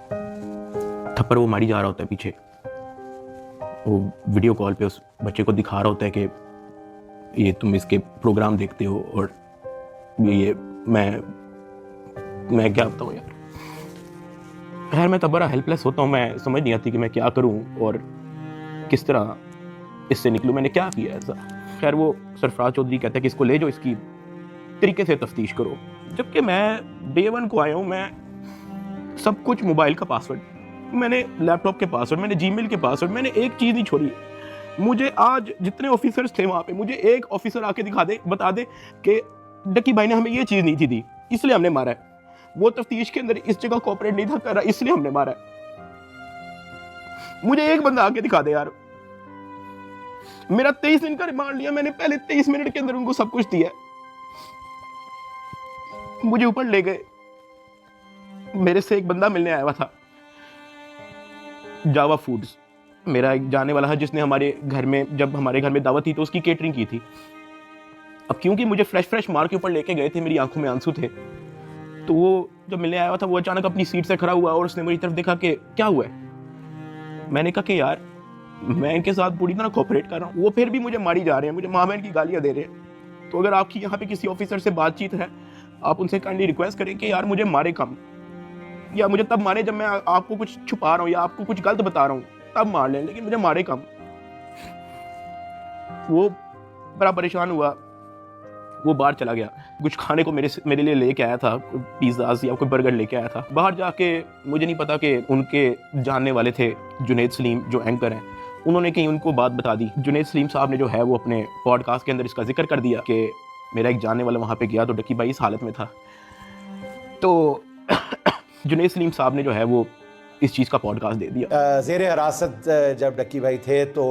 थप्पड़ वो मारी जा रहा होता है पीछे, वो वीडियो कॉल पे उस बच्चे को दिखा रहा होता है कि ये तुम इसके प्रोग्राम देखते हो और ये मैं क्या बताऊँ यार। खैर मैं तब बड़ा हेल्पलेस होता हूँ, मैं समझ नहीं आती कि मैं क्या करूँ और किस तरह इससे निकलूँ, मैंने क्या किया ऐसा। खैर वो सरफराज चौधरी कहता है कि इसको ले जाओ, इसकी तरीके से तफ्तीश करो। जबकि मैं डे 1 को आया हूँ, मैं सब कुछ मोबाइल का पासवर्ड, मैंने लैपटॉप के पासवर्ड, मैंने जीमेल के पासवर्ड, मैंने एक चीज़ नहीं छोड़ी। मुझे आज जितने ऑफिसर्स थे वहाँ पे, मुझे एक ऑफिसर आके दिखा दे, बता दे कि डक्की भाई ने हमें ये चीज़ नहीं थी दी, इसलिए हमने मारा है। वो तफ्तीश के अंदर इस जगह कोऑपरेट नहीं था कर रहा, इसलिए हमने मारा है। मुझे एक बंदा आके दिखा दे यार। मेरा 23 दिन का रिमांड लिया मैंने, पहले 23 मिनट के अंदर उनको सब कुछ दिया। मुझे ऊपर ले गए, मेरे से एक बंदा मिलने आया हुआ था, जावा फूड्स, मेरा एक जाने वाला है जिसने हमारे घर में, जब हमारे घर में दावत थी तो उसकी केटरिंग की थी। अब क्योंकि मुझे फ्रेश मार के ऊपर लेके गए थे, मेरी आंखों में आंसू थे, तो वो जब मिलने आया हुआ था वो अचानक अपनी सीट से खड़ा हुआ और उसने मेरी तरफ देखा कि क्या हुआ है। मैंने कहा कि यार मैं इनके साथ पूरी तरह कोऑपरेट कर रहा हूँ, वो फिर भी मुझे मारी जा रहे हैं, मुझे माँ बहन की गालियाँ दे रहे हैं। तो अगर आपकी यहाँ पे किसी ऑफिसर से बातचीत है, आप उनसे काइंडली रिक्वेस्ट करें कि यार मुझे मारे कम, या मुझे तब मारे जब मैं आपको कुछ छुपा रहा हूँ या आपको कुछ गलत बता रहा हूँ, तब मार लें, लेकिन मुझे मारे कम। वो बड़ा परेशान हुआ, वो बाहर चला गया, कुछ खाने को मेरे लिए लेके आया था, पिज़्ज़ाज़ या कोई बर्गर लेके आया था। बाहर जाके मुझे नहीं पता कि उनके जानने वाले थे जुनैद सलीम जो एंकर हैं, उन्होंने कहीं उनको बात बता दी। जुनैद सलीम साहब ने जो है वो अपने पॉडकास्ट के अंदर इसका जिक्र कर दिया कि मेरा एक जानने वाला वहाँ पे गया तो डक्की भाई इस हालत में था। तो जुनैद सलीम साहब ने जो है वो इस चीज़ का पॉडकास्ट दे दिया। ज़ेरे हिरासत जब डक्की भाई थे तो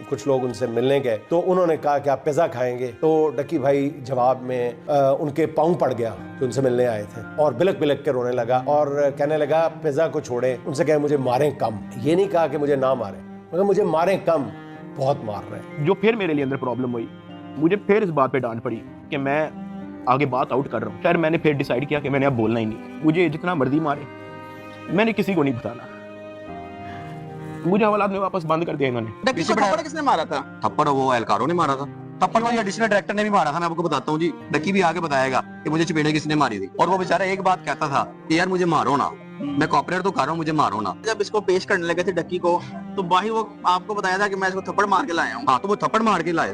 कुछ लोग उनसे मिलने गए, तो उन्होंने कहा कि आप पिज़्ज़ा खाएंगे, तो डक्की भाई जवाब में उनके पाँव पड़ गया जो उनसे मिलने आए थे, और बिलक बिलक के रोने लगा और कहने लगा पिज़्ज़ा को छोड़े, उनसे कहे मुझे मारें कम। ये नहीं कहा कि मुझे ना मारें, मगर मुझे मारें कम, बहुत मार रहे हैं। जो फिर मेरे लिए अंदर प्रॉब्लम हुई, मुझे फिर इस बात पे डांट पड़ी कि मैं आगे बात आउट कर रहा हूँ। खैर मैंने फिर डिसाइड किया कि मैंने अब बोलना ही नहीं, मुझे जितना मर्जी मारे, मैंने किसी को नहीं बताना। मुझे हवालात में वापस बंद कर दिया इन्होंने। थप्पड़ किसने मारा था? थप्पड़ वो एलकारो ने मारा था। थप्पड़ वाली एडिशनल डायरेक्टर ने भी मारा था, मैं आपको बताता हूँ जी। डक्की भी आगे बताएगा कि मुझे चपेड़े किसने मारी थी, और वो बेचारा एक बात कहता था कि यार मुझे मारो ना, मैं कॉपरेट तो कर रहा हूँ, मुझे मारो ना। जब इसको पेश करने लगे थे डक्की को, तो भाई वो आपको बताया था कि मैं इसको थप्पड़ मार के लाया हूँ। हाँ, तो वो थप्पड़ मार के लाए,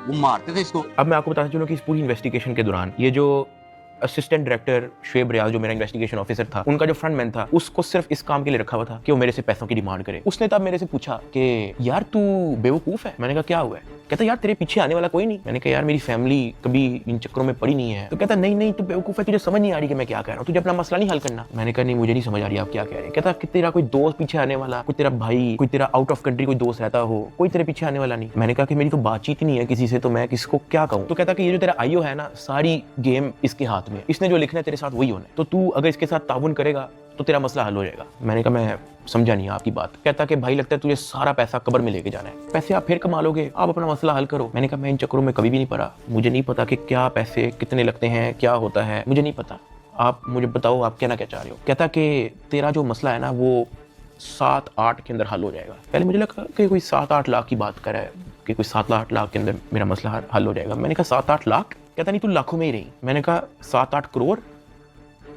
वो मारते थे इसको। अब मैं आपको बताना चलूँ कि इस पूरी इन्वेस्टिगेशन के दौरान ये जो असिस्टेंट डायरेक्टर शुएब रियाज जो मेरा इन्वेस्टिगेशन ऑफिसर था, उनका जो फ्रंटमैन था, उसको सिर्फ इस काम के लिए रखा हुआ था कि वो मेरे से पैसों की डिमांड करे। उसने तब मेरे से पूछा कि यार तू बेवकूफ है। मैंने कहा क्या हुआ है? कहता यार तेरे पीछे आने वाला कोई नहीं। मैंने कहा यार मेरी फैमिली कभी इन चक्करों में पड़ी नहीं है। तो कहता नहीं तू बेवकूफ है, तुझे समझ नहीं आ रही कि मैं क्या कह रहा हूँ, तुझे अपना मसला नहीं हल करना। मैंने कहा नहीं मुझे नहीं समझ आ रही आप क्या कह रहे हैं। कहता कि तेरा कोई दोस्त पीछे आने वाला, कोई तेरा भाई, कोई तेरा आउट ऑफ कंट्री कोई दोस्त रहता हो, कोई तेरे पीछे आने वाला नहीं। मैंने कहा कि मेरी तो बातचीत ही नहीं है किसी से, तो मैं किसको क्या कहूँ। तो कहता कि ये जो तेरा आईओ है ना, सारी गेम इसके हाथ में, इसने जो लिखना है तेरे साथ वही होना है, तो तू अगर इसके साथ ताउन करेगा तो तेरा मसला हल हो जाएगा। मैंने कहा मैं समझा नहीं आपकी बात। कहता कि भाई लगता है तुझे सारा पैसा कब्र में लेके जाना है, पैसे आप फिर कमा लोगे, आप अपना मसला हल करो। मैंने कहा मैं इन चक्करों में कभी भी नहीं पड़ा, मुझे नहीं पता कि क्या पैसे कितने लगते हैं, क्या होता है, मुझे नहीं पता, आप मुझे बताओ आप कहना क्या चाह रहे हो। कहता कि तेरा जो मसला है ना वो 7-8 के अंदर हल हो जाएगा। पहले मुझे लगा कि कोई 7-8 लाख की बात कर रहा है कि कोई 7-8 लाख के अंदर मेरा मसला हल हो जाएगा। मैंने कहा 7-8 लाख? कहता नहीं तू लाखों में ही रही। मैंने कहा 7-8 करोड़?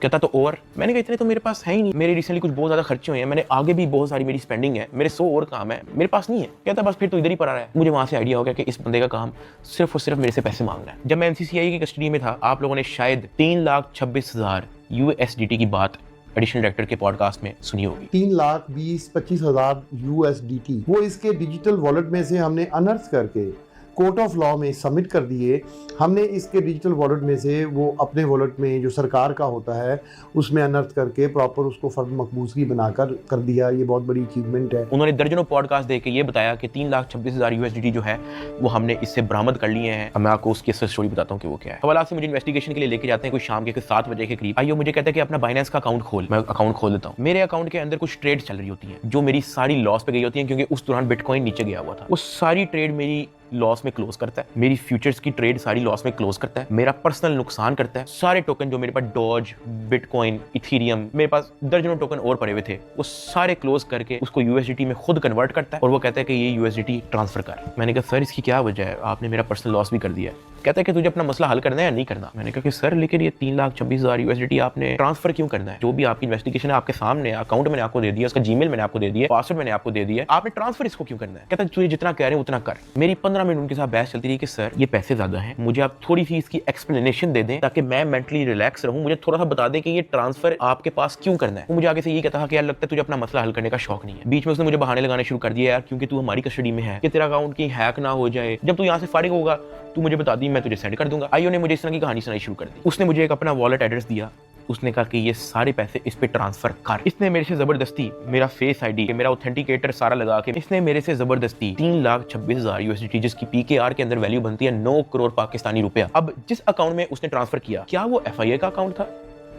कहता तो और। मैंने कहा इतने तो मेरे पास है ही नहीं, मेरे रिसेंटली कुछ बहुत ज़्यादा खर्चे हुए हैं, मैंने आगे भी बहुत सारी मेरी स्पेंडिंग है, मेरे 100 और काम है, मेरे पास नहीं है। कहता बस फिर तो इधर ही पड़ा रहा है। मुझे वहाँ से आइडिया हो गया कि इस बंदे का काम सिर्फ और सिर्फ मेरे से पैसे मांगना है। जब मैं एनसीसीआई की कस्टडी में था, आप लोगों ने शायद 3,26,000 USDT की बात एडिशनल डायरेक्टर के पॉडकास्ट में सुनी होगी। 3,20-25,000 USDT वो इसके डिजिटल वॉलेट में से हमने अनर्थ करके कोर्ट ऑफ लॉ में सबमिट कर दिए। हमने इसके डिजिटल वॉलेट में से वो अपने वॉलेट में जो सरकार का होता है उसमें अनर्थ करके प्रॉपर उसको फर्द मकबूजगी बनाकर कर दिया। ये बहुत बड़ी अचीवमेंट है। उन्होंने दर्जनों पॉडकास्ट देके ये बताया कि 3,26,000 USDT जो है वो हमने इससे बरामद कर लिए हैं। मैं आपको उसकी असर स्टोरी बताता हूँ कि वो क्या है। हवाला से मुझे इन्वेस्टिगेशन के लिए लेके जाते हैं, कोई शाम के 7 बजे के करीब। आइयो मुझे कहता है कि अपना बाइनेंस का अकाउंट खोल। मैं अकाउंट खोल देता हूँ। मेरे अकाउंट के अंदर कुछ ट्रेड चल रही होती है जो मेरी सारी लॉस पे गई होती है, क्योंकि उस दौरान बिटकॉइन नीचे गया हुआ था। वो सारी ट्रेड मेरी लॉस में क्लोज करता है, मेरी फ्यूचर्स की ट्रेड सारी लॉस में क्लोज करता है, मेरा पर्सनल नुकसान करता है। सारे टोकन जो मेरे पास डॉज, बिटकॉइन, इथीरियम, मेरे पास दर्जनों टोकन और पड़े हुए थे, वो सारे क्लोज करके उसको यूएसडीटी में खुद कन्वर्ट करता है और वो कहता है कि ये यूएसडीटी ट्रांसफर कर। मैंने कहा सर इसकी क्या वजह है, आपने मेरा पर्सनल लॉस भी कर दिया है। कहता है कि तुझे अपना मसला हल करना है या नहीं करना। मैंने कहा कि सर लेकिन ये 3,26,000 यूएसडीटी आपने ट्रांसफर क्यों करना है? जो भी आपकी इन्वेस्टिगेशन है आपके सामने, अकाउंट मैंने आपको दे दिया, उसका जीमेल मैंने आपको दे दिया, पासवर्ड मैंने आपको दे दिया, आपने ट्रांसफर इसको क्यों करना है? कहता है तुझे जितना कह रहे हैं उतना कर। मेरी 15 मिनट उनके साथ बहस चलती रही कि सर ये पैसे ज्यादा हैं, मुझे आप थोड़ी सी इसकी एक्सप्लेनेशन दे दें ताकि मैं मेंटली रिलैक्स रहूं, मुझे थोड़ा सा बता दें कि ये ट्रांसफर आपके पास क्यों करना है। वो मुझे आगे से ये कहता था कि यार लगता है तुझे अपना मसला हल करने का शौक नहीं है। बीच में उसने मुझे बहाने लगाने शुरू कर दिया, यार क्योंकि तू हमारी कस्टडी में है कि तेरा अकाउंट कहीं हैक ना हो जाए, जब तू यहाँ से फारिग होगा तू मुझे बता दी, मैं तुझे सेंड कर दूंगा। आईओ ने मुझे इस तरह की कहानी सुनाई शुरू कर दी। उसने मुझे एक अपना वॉलेट एड्रेस दिया, उसने कहा कि ये सारे पैसे इस पे ट्रांसफर कर। इसने मेरे से जबरदस्ती मेरा फेस आईडी, मेरा ऑथेंटिकेटर सारा लगा के इसने मेरे से जबरदस्ती 3,26,000 यूएसडीटी, जिसकी पीकेआर के अंदर वैल्यू बनती है 9 करोड़ पाकिस्तानी रुपया। अब जिस अकाउंट में उसने ट्रांसफर किया, क्या वो एफआईए का अकाउंट था?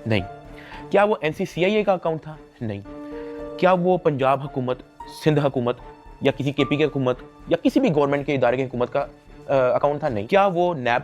नहीं। क्या वो एनसीसीआईए का अकाउंट था? नहीं। क्या वो पंजाब हुकूमत, सिंध हुकूमत या किसी केपी की हुकूमत या किसी भी गवर्नमेंट के इदारे की हुकूमत का अकाउंट था? नहीं। क्या वो नैब